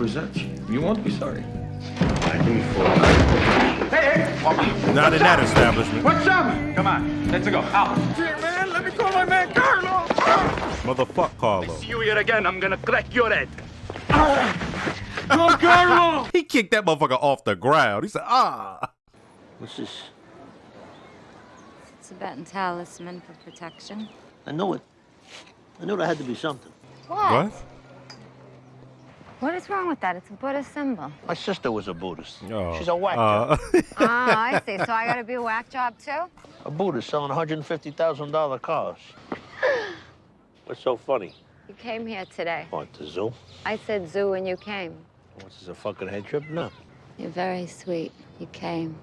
research. You won't be sorry. Hey! Not in that establishment. What's up? Come on, let's go. Out. Here, man, let me call my man Carlo. Motherfuck Carlo. See you here again, I'm gonna crack your head. Go, Carlo! He kicked that motherfucker off the ground. He said, ah. What's this? It's a Tibetan talisman for protection. I know it. I knew there had to be something. What? What is wrong with that? It's a Buddhist symbol. My sister was a Buddhist. Oh, She's a whack job. Oh, I see. So I gotta be a whack job too? A Buddhist selling $150,000 cars. What's so funny? You came here today. What, the zoo? I said zoo and you came. What's this, a fucking head trip? No. You're very sweet. You came.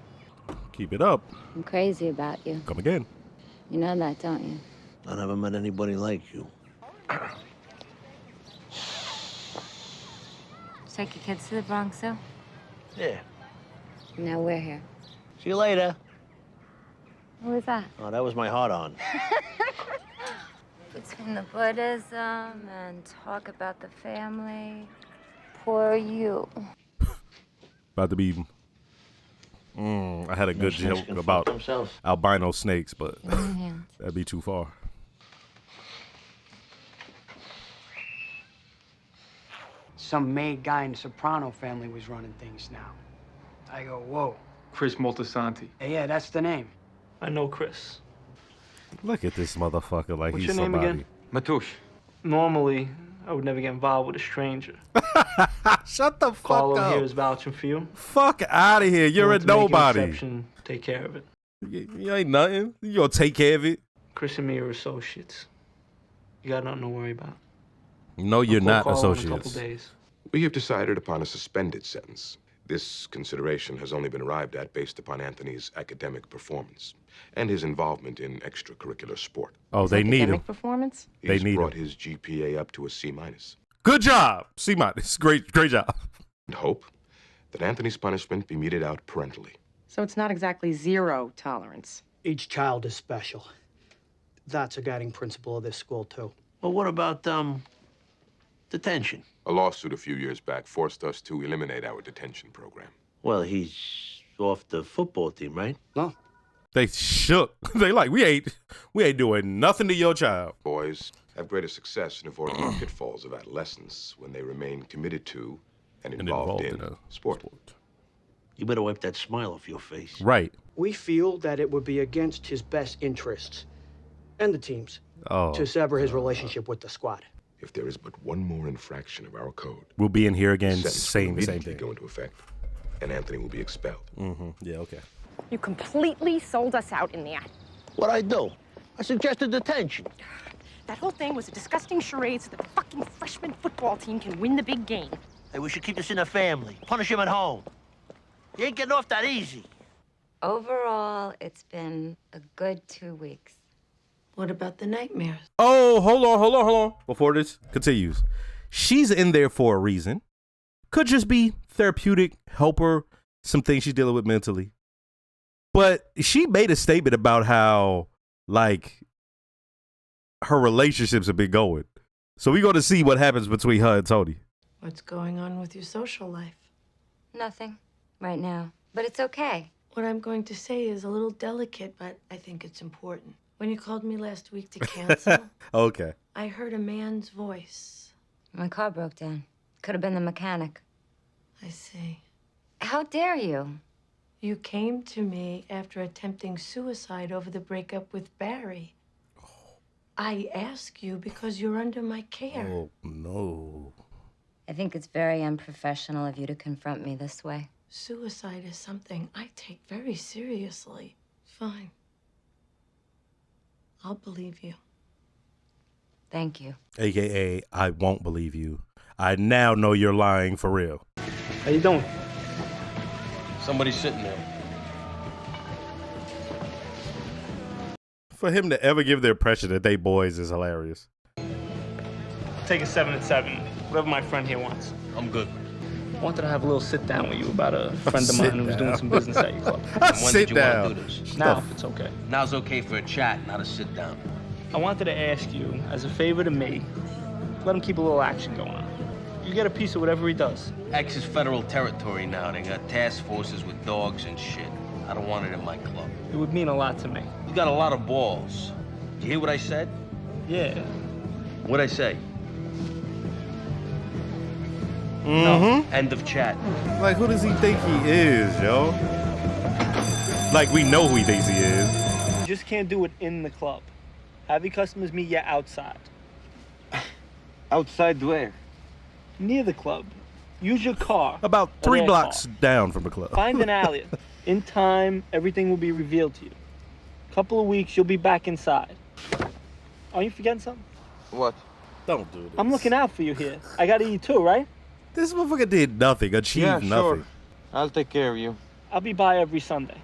Keep it up. I'm crazy about you. Come again. You know that, don't you? I never met anybody like you. Take your kids to the Bronx Zoo? Yeah. Now we're here. See you later. Who was that? Oh, that was my heart-on. Between the Buddhism and talk about the family, poor you. About to be. I had a good joke about themselves. albino snakes, but Yeah. that'd be too far. Some made guy in the Soprano family was running things now. I go, whoa. Chris Moltisanti. Yeah, that's the name. I know Chris. Look at this motherfucker like What's he's your name somebody. again? Matush. Normally, I would never get involved with a stranger. Shut the fuck Carlo up. here is vouching for you. Fuck out of here. You're a Want to make an nobody. exception, take care of it. You ain't nothing. You gonna take care of it. Chris and me are associates. You got nothing to worry about. No, you're I'll not call Carlo in a couple associates. days. We have decided upon a suspended sentence. This consideration has only been arrived at based upon Anthony's academic performance and his involvement in extracurricular sport. Oh, they need him. Performance? They He's need brought him. his GPA up to a C-. Good job. C minus. Great job. And hope that Anthony's punishment be meted out parentally. So it's not exactly zero tolerance. Each child is special. That's a guiding principle of this school, too. Well, what about, detention? A lawsuit a few years back forced us to eliminate our detention program. Well, he's off the football team, right? No. They shook. They like, we ain't doing nothing to your child. Boys have greater success in avoiding the pitfalls of adolescence when they remain committed to and involved in a sport. You better wipe that smile off your face. Right. We feel that it would be against his best interests and the team's to sever his relationship with the squad. If there is but one more infraction of our code, We'll be in here again the sentence will saying the same immediately thing. go into effect, and Anthony will be expelled. Yeah, okay. You completely sold us out in the end. What'd I do? I suggested detention. That whole thing was a disgusting charade so that the fucking freshman football team can win the big game. Hey, we should keep this in the family. Punish him at home. You ain't getting off that easy. Overall, it's been a good 2 weeks. What about the nightmares? Oh, hold on. Before this continues. She's in there for a reason. Could just be therapeutic, help her, some things she's dealing with mentally. But she made a statement about how, like, her relationships have been going. So we're going to see what happens between her and Tony. What's going on with your social life? Nothing right now, but it's okay. What I'm going to say is a little delicate, but I think it's important. When you called me last week to cancel, Okay. I heard a man's voice. My car broke down. Could have been the mechanic. I see. How dare you? You came to me after attempting suicide over the breakup with Barry. I ask you because you're under my care. Oh, no. I think it's very unprofessional of you to confront me this way. Suicide is something I take very seriously. Fine. I'll believe you. Thank you. AKA, I won't believe you. I now know you're lying for real. How you doing? Somebody's sitting there. For him to ever give the impression that they boys is hilarious. Take a 7 and 7. Whatever my friend here wants. I'm good. I wanted to have a little sit down with you about a friend of Sit mine who was doing down. some business at your club. Sit down. Now, if it's okay. Now's okay for a chat, not a sit down. I wanted to ask you, as a favor to me, let him keep a little action going on. You get a piece of whatever he does. X is federal territory now. They got task forces with dogs and shit. I don't want it in my club. It would mean a lot to me. You got a lot of balls. You hear what I said? Yeah. What'd I say? Mm-hmm. No. End of chat. Like, who does he think he is, yo? Like, we know who he thinks he is. You just can't do it in the club. Have your customers meet you outside. Outside where? Near the club. Use your car. About or 3 their blocks car. down from the club. Find an alley. In time, everything will be revealed to you. Couple of weeks, you'll be back inside. Are you forgetting something? What? Don't do this. I'm looking out for you here. I gotta eat too, right? This motherfucker did nothing, achieved Yeah, nothing. sure. I'll take care of you. I'll be by every Sunday.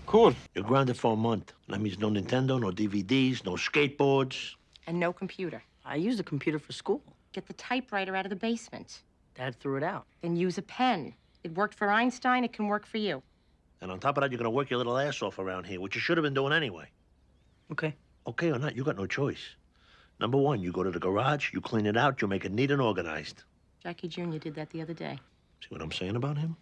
Cool. You're grounded for a month. That means no Nintendo, no DVDs, no skateboards. And no computer. I used a computer for school. Get the typewriter out of the basement. Dad threw it out. Then use a pen. It worked for Einstein, it can work for you. And on top of that, you're gonna work your little ass off around here, which you should have been doing anyway. Okay. Okay or not, you got no choice. Number one, you go to the garage, you clean it out, you make it neat and organized. Jackie Jr. did that the other day. See what I'm saying about him?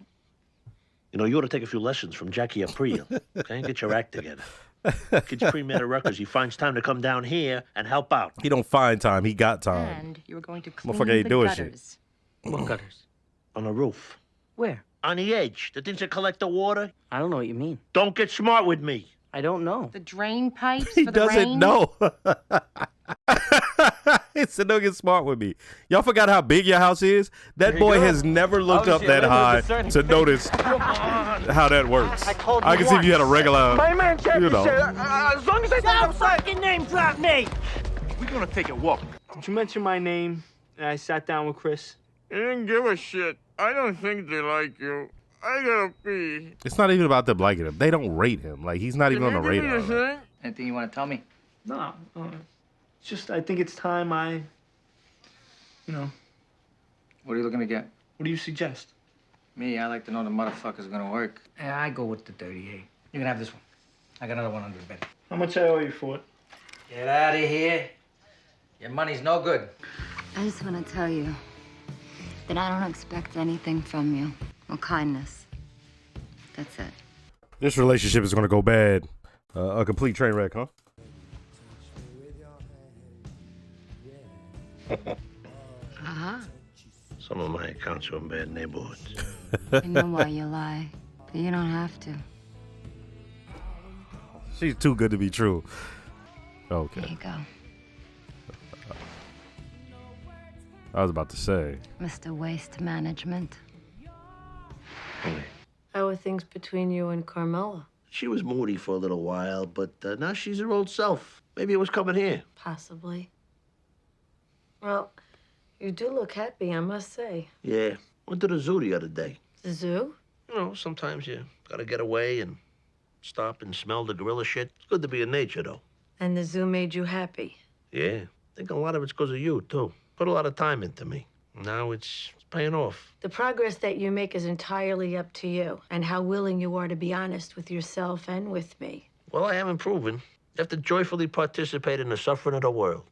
You know, you ought to take a few lessons from Jackie Aprile, okay? Get your act together. Kid's premier to Rutgers. He finds time to come down here and help out. He don't find time, he got time. And you were going to clean Motherfucker ain't the doing gutters. What gutters? On the roof. Where? On the edge. The things that collect the water. I don't know what you mean. Don't get smart with me. I don't know. The drain pipes He for the doesn't rain? know. He said, don't get smart with me. Y'all forgot how big your house is? That boy has never looked up that high to notice how that works. I can see if you had a regular, My man Jackie you know. said, as long as I Don't fucking name drop me! we're gonna take a walk. Did you mention my name? And I sat down with Chris. They didn't give a shit. I don't think they like you. I gotta pee. It's not even about them liking him. They don't rate him. Like, he's not even on the radar. Anything you want to tell me? No. It's just, I think it's time I, What are you looking to get? what do you suggest? Me, I like to know the motherfucker's gonna work. Yeah, I go with the 38. You can have this one. I got another one under the bed. How much I owe you for it? Get out of here. Your money's no good. I just want to tell you that I don't expect anything from you. Well, kindness. That's it. This relationship is going to go bad. A complete train wreck, huh? Uh-huh. Some of my accounts are in bad neighborhoods. I know why you lie, but you don't have to. She's too good to be true. Okay. There you go. I was about to say. Mr. Waste Management. How are things between you and Carmela? She was moody for a little while, but now she's her old self. Maybe it was coming here. Possibly. Well, you do look happy, I must say. Yeah. Went to the zoo the other day. The zoo? You know, sometimes you gotta get away and stop and smell the gorilla shit. It's good to be in nature, though. And the zoo made you happy? Yeah. I think a lot of it's because of you, too. Put a lot of time into me. Now it's paying off. The progress that you make is entirely up to you and how willing you are to be honest with yourself and with me. Well, I am improving. You have to joyfully participate in the suffering of the world.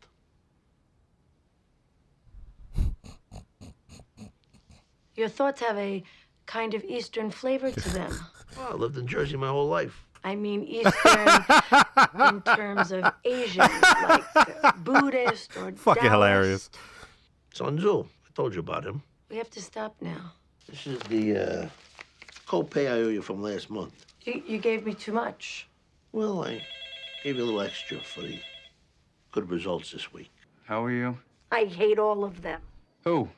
Your thoughts have a kind of Eastern flavor to them. Well, I lived in Jersey my whole life. I mean Eastern in terms of Asian, like Buddhist or Fucking Taoist. hilarious. Sun Tzu. I told you about him. We have to stop now. This is the co-pay I owe you from last month. You gave me too much. Well, I gave you a little extra for the good results this week. How are you? I hate all of them. Who?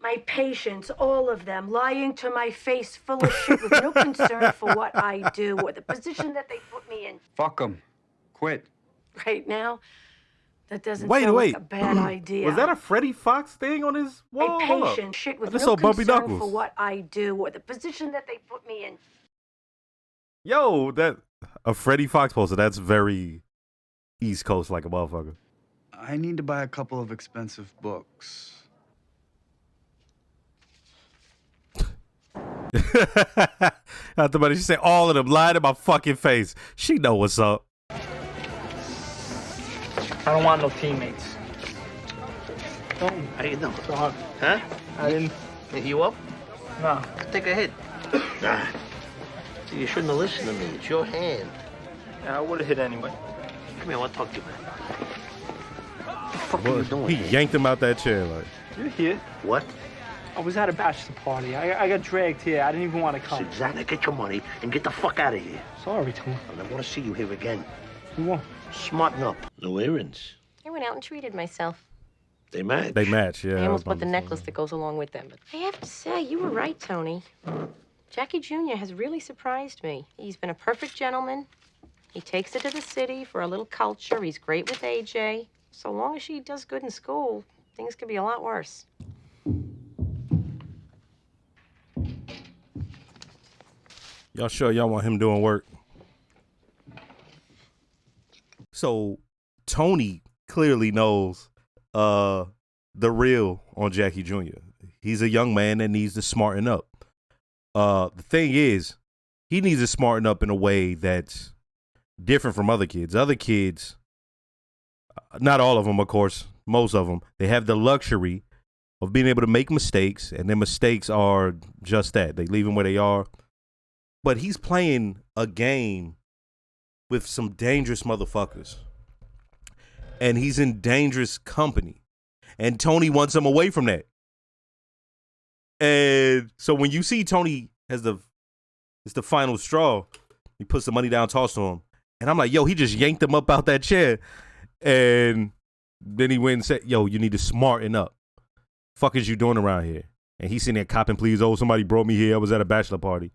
My patients, all of them, lying to my face full of shit with no concern for what I do or the position that they put me in. Fuck them. Quit. Right now, that doesn't Wait. sound like a bad idea. Was that a Freddie Fox thing on his wall? My Hold up. patient shit with I just no saw Bumpy concern Knuckles. for what I do or the position that they put me in. Yo, that a Freddie Fox poster. That's very East Coast like a motherfucker. I need to buy a couple of expensive books. Not the money. She said all of them lying in my fucking face. She know what's up. I don't want no teammates. Tony. How you doing? Sorry. Huh? I didn't. You up? No. Take a hit. Nah. See, you shouldn't have listened to me. It's your hand. Yeah, I would have hit anyway. Come here, I want to talk to you, man. What the fuck are you doing? He yanked him out that chair like. You're here. What? I was at a bachelor party. I got dragged here. I didn't even want to come. Susanna, get your money and get the fuck out of here. Sorry, Tony. I don't want to see you here again. You won't. Smarten up. No errands. I went out and treated myself. They match. They match, yeah. I almost bought the necklace that goes along with them. But I have to say, you were right, Tony. Jackie Jr. has really surprised me. He's been a perfect gentleman. He takes her to the city for a little culture. He's great with AJ. So long as she does good in school, things could be a lot worse. Y'all sure y'all want him doing work? So Tony clearly knows the real on Jackie Jr. He's a young man that needs to smarten up. The thing is, he needs to smarten up in a way that's different from other kids. Other kids, not all of them, of course, most of them, they have the luxury of being able to make mistakes, and their mistakes are just that. They leave them where they are. But he's playing a game with some dangerous motherfuckers. And he's in dangerous company. And Tony wants him away from that. And so when you see Tony as it's the final straw, he puts the money down, tossed to him. And I'm like, yo, he just yanked him up out that chair. And then he went and said, yo, you need to smarten up. Fuck is you doing around here? And he's sitting there copping, please. Oh, somebody brought me here. I was at a bachelor party.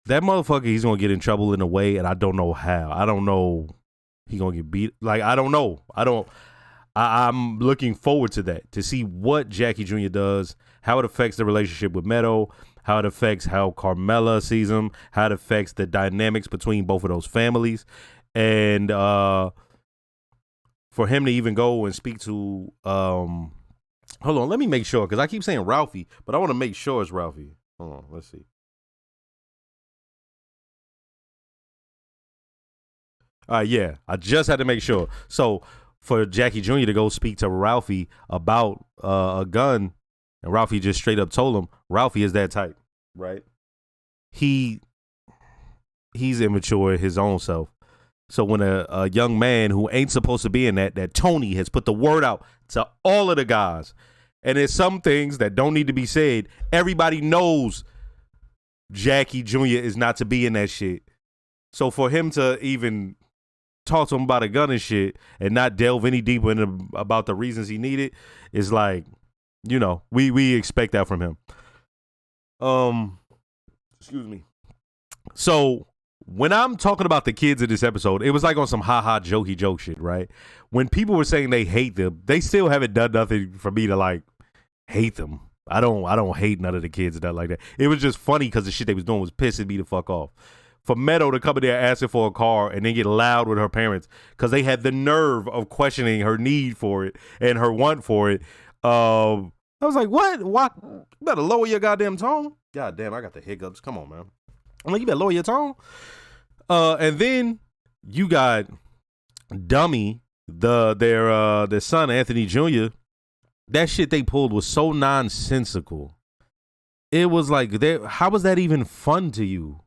That motherfucker, he's going to get in trouble in a way, and I don't know how. I don't know. He going to get beat. Like, I don't know. I'm looking forward to that, to see what Jackie Jr. does, how it affects the relationship with Meadow, how it affects how Carmela sees him, how it affects the dynamics between both of those families. And for him to even go and speak to, hold on, let me make sure, because I keep saying Ralphie, but I want to make sure it's Ralphie. Hold on, let's see. Yeah, I just had to make sure. So for Jackie Jr. to go speak to Ralphie about a gun, and Ralphie just straight up told him, Ralphie is that type, right? He's immature his own self. So when a young man who ain't supposed to be in that Tony has put the word out to all of the guys, and there's some things that don't need to be said. Everybody knows Jackie Jr. is not to be in that shit. So for him to even talk to him about a gun and shit and not delve any deeper into about the reasons he needed is like, you know, we expect that from him. Excuse me. So when I'm talking about the kids in this episode, it was like on some jokey joke shit, right? When people were saying they hate them, they still haven't done nothing for me to like hate them. I don't hate none of the kids and nothing like that. It was just funny because the shit they was doing was pissing me the fuck off. For Meadow to come in there asking for a car and then get loud with her parents because they had the nerve of questioning her need for it and her want for it. I was like, what? You better lower your goddamn tone. God damn, I got the hiccups. Come on, man. I'm like, you better lower your tone. And then you got Dummy, their son, Anthony Jr. That shit they pulled was so nonsensical. It was like, how was that even fun to you?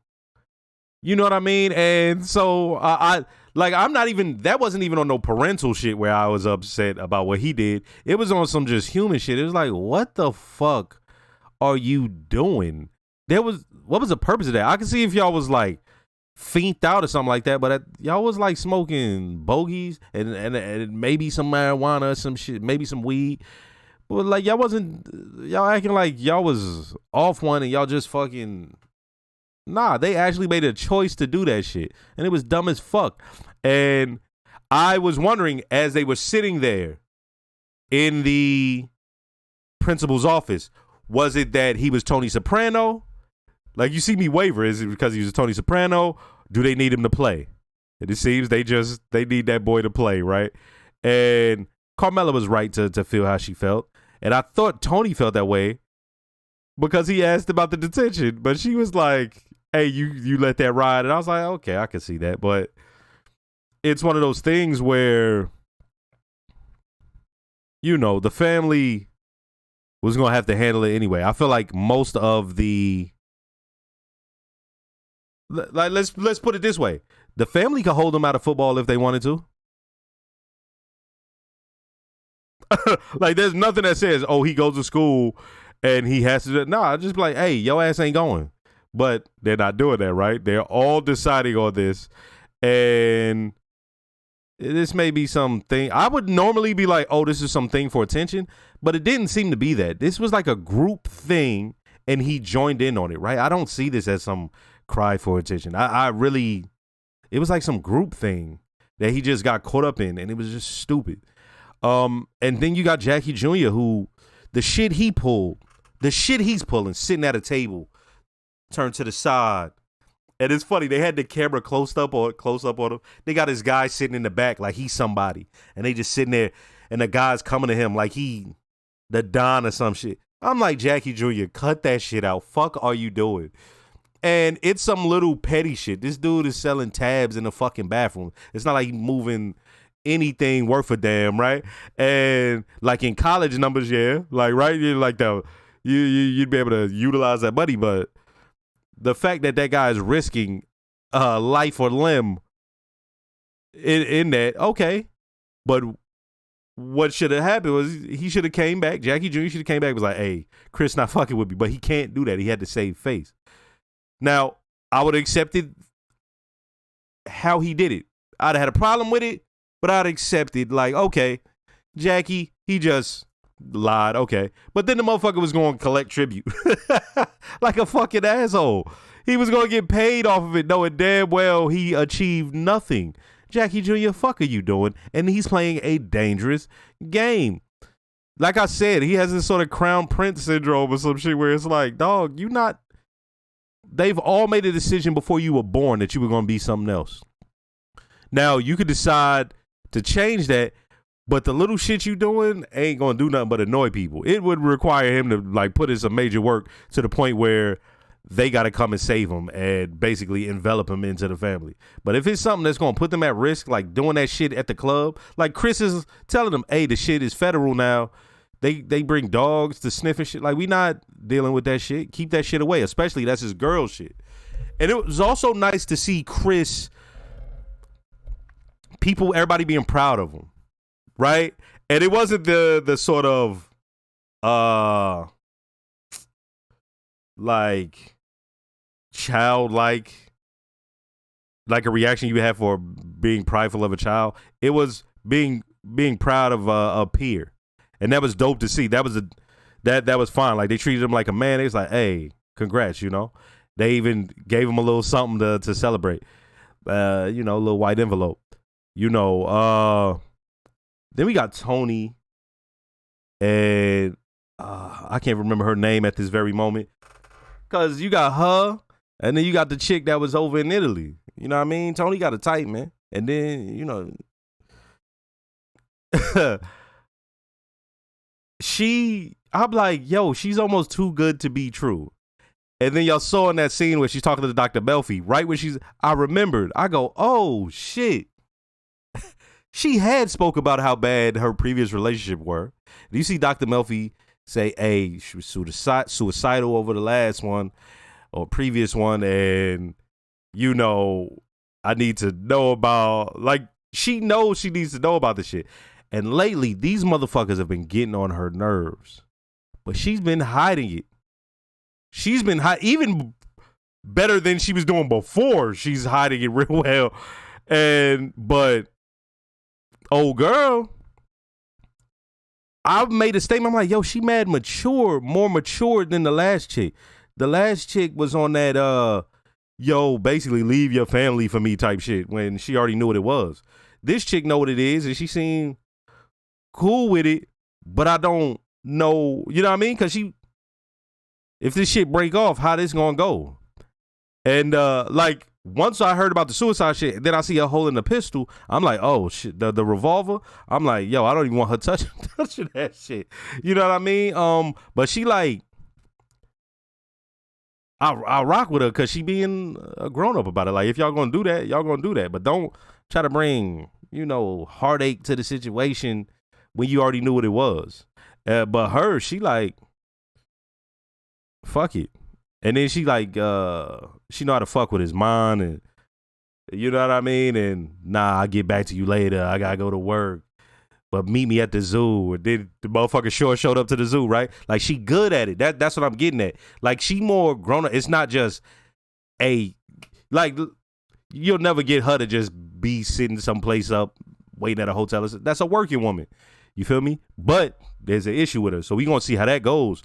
You know what I mean? And so I'm not even, that wasn't even on no parental shit where I was upset about what he did. It was on some just human shit. It was like, what the fuck are you doing? What was the purpose of that? I can see if y'all was like fiended out or something like that, but y'all was like smoking bogeys and maybe some marijuana or some shit, maybe some weed. But like y'all acting like y'all was off one and y'all just fucking... Nah, they actually made a choice to do that shit. And it was dumb as fuck. And I was wondering, as they were sitting there in the principal's office, was it that he was Tony Soprano? Like, you see me waver. Is it because he was Tony Soprano? Do they need him to play? And it seems they need that boy to play, right? And Carmela was right to feel how she felt. And I thought Tony felt that way because he asked about the detention. But she was like, hey, you let that ride. And I was like, okay, I can see that. But it's one of those things where the family was going to have to handle it anyway. I feel like most of the, like, let's put it this way. The family could hold them out of football if they wanted to. Like, there's nothing that says, oh, he goes to school and he has to. Nah, just be like, hey, your ass ain't going. But they're not doing that, right? They're all deciding on this. And this may be something. I would normally be like, oh, this is something for attention. But it didn't seem to be that. This was like a group thing, and he joined in on it, right? I don't see this as some cry for attention. I really, it was like some group thing that he just got caught up in, and it was just stupid. And then you got Jackie Jr., who the shit he pulled, the shit he's pulling, sitting at a table, turned to the side. And it's funny, they had the camera close up on him. They got this guy sitting in the back like he's somebody. And they just sitting there, and the guy's coming to him like he the Don or some shit. I'm like, Jackie Jr., cut that shit out. Fuck are you doing? And it's some little petty shit. This dude is selling tabs in the fucking bathroom. It's not like he's moving anything worth a damn, right? And like in college numbers, yeah, like, right, you're like you'd be able to utilize that money, but the fact that that guy is risking life or limb in that, okay. But what should have happened was he should have came back. Jackie Jr. should have came back and was like, hey, Chris not fucking with me. But he can't do that. He had to save face. Now, I would have accepted how he did it. I'd have had a problem with it, but I'd accepted, like, okay, Jackie, he just lied, okay. But then the motherfucker was going to collect tribute like a fucking asshole. He was going to get paid off of it, knowing damn well he achieved nothing. Jackie Jr., fuck are you doing? And he's playing a dangerous game. Like I said, he has this sort of Crown Prince syndrome or some shit where it's like, dog, you not. They've all made a decision before you were born that you were going to be something else. Now, you could decide to change that, but the little shit you doing ain't going to do nothing but annoy people. It would require him to like put in some major work to the point where they got to come and save him and basically envelop him into the family. But if it's something that's going to put them at risk, like doing that shit at the club, like Chris is telling them, hey, the shit is federal now. They bring dogs to sniff and shit. Like, we not dealing with that shit. Keep that shit away, especially that's his girl shit. And it was also nice to see Chris, everybody being proud of him, right? And it wasn't the sort of like childlike, like a reaction you have for being prideful of a child. It was being proud of a peer, and that was dope to see. That was that was fine. Like, they treated him like a man. They was like, hey, congrats, They even gave him a little something to celebrate. A little white envelope. Then we got Tony, and I can't remember her name at this very moment, because you got her, and then you got the chick that was over in Italy. You know what I mean? Tony got a type, man. And then, I'm like, yo, she's almost too good to be true. And then y'all saw in that scene where she's talking to Dr. Melfi, right when I remembered, I go, oh, shit. She had spoke about how bad her previous relationship were. Do you see Dr. Melfi say, hey, she was suicidal over the last one or previous one, and, I need to know about, like, she knows she needs to know about this shit. And lately, these motherfuckers have been getting on her nerves. But she's been hiding it. She's been even better than she was doing before. She's hiding it real well. But old girl, I've made a statement. I'm like, yo, she more mature than the last chick. The last chick was on that, basically leave your family for me type shit when she already knew what it was. This chick know what it is, and she seemed cool with it, but I don't know, you know what I mean? Because if this shit break off, how this gonna go? And like, once I heard about the suicide shit, then I see her holding the pistol. I'm like, oh shit, the revolver. I'm like, yo, I don't even want her touching that shit. You know what I mean? But she like, I rock with her because she being a grown up about it. Like, if y'all gonna do that, y'all gonna do that. But don't try to bring, heartache to the situation when you already knew what it was. But her, she like, fuck it. And then she like, she know how to fuck with his mind, and you know what I mean? And nah, I'll get back to you later. I gotta go to work. But meet me at the zoo. And then the motherfucker showed up to the zoo, right? Like, she good at it. That's what I'm getting at. Like, she more grown up. It's not just like, you'll never get her to just be sitting someplace up waiting at a hotel. That's a working woman. You feel me? But there's an issue with her. So we gonna see how that goes.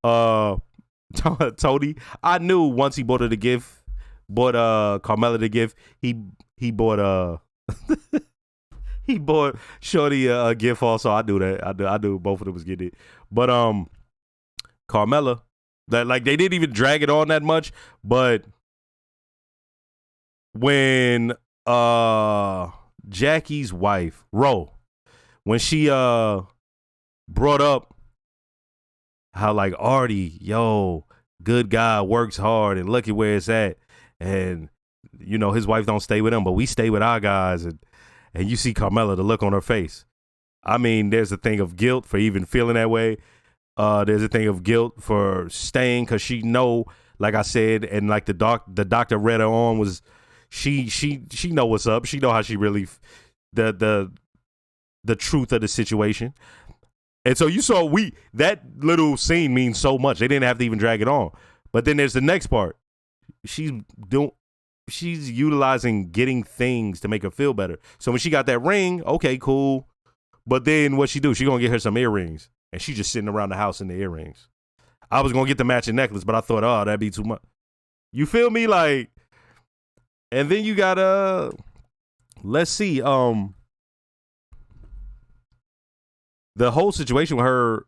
Tony, I knew once he bought her the gift, bought Carmela the gift, he bought he bought Shorty a gift also. I knew that. I knew both of them was getting it. But Carmela, that like they didn't even drag it on that much, but when Jackie's wife, Ro, when she brought up how like Artie, yo, good guy, works hard, and look at where it's at, and you know his wife don't stay with him, but we stay with our guys, and you see Carmela, the look on her face. I mean, there's a thing of guilt for even feeling that way. There's a thing of guilt for staying because she know, like I said, and like the doctor read her on was she know what's up. She know how she really the truth of the situation. And so you saw that little scene means so much. They didn't have to even drag it on. But then there's the next part. She's utilizing getting things to make her feel better. So when she got that ring, okay, cool. But then what she do? She gonna get her some earrings, and she just sitting around the house in the earrings. I was gonna get the matching necklace, but I thought, oh, that'd be too much. You feel me? Like, and then you got let's see, the whole situation with her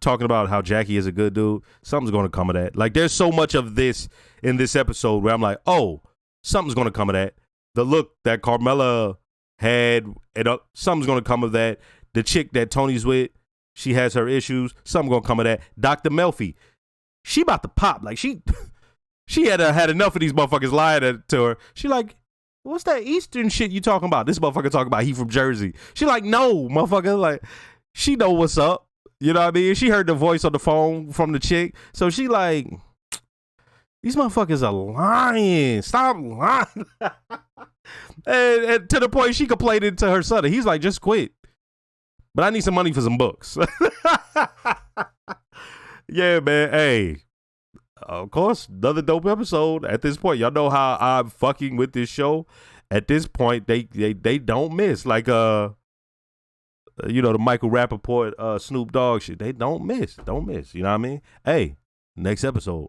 talking about how Jackie is a good dude, something's going to come of that. Like, there's so much of this in this episode where I'm like, oh, something's going to come of that. The look that Carmela had, and something's going to come of that. The chick that Tony's with, she has her issues. Something's going to come of that. Dr. Melfi, she about to pop. Like, she had enough of these motherfuckers lying to her. She like, what's that Eastern shit you talking about? This motherfucker talking about he from Jersey. She like, no, motherfucker. Like, she know what's up. You know what I mean? She heard the voice on the phone from the chick. So she like, these motherfuckers are lying. Stop lying. and to the point she complained to her son. He's like, just quit. But I need some money for some books. Yeah, man. Hey, of course, another dope episode. At this point, y'all know how I'm fucking with this show. At this point, they don't miss. Like, you know, the Michael Rappaport, Snoop Dogg shit. They don't miss. You know what I mean? Hey, next episode,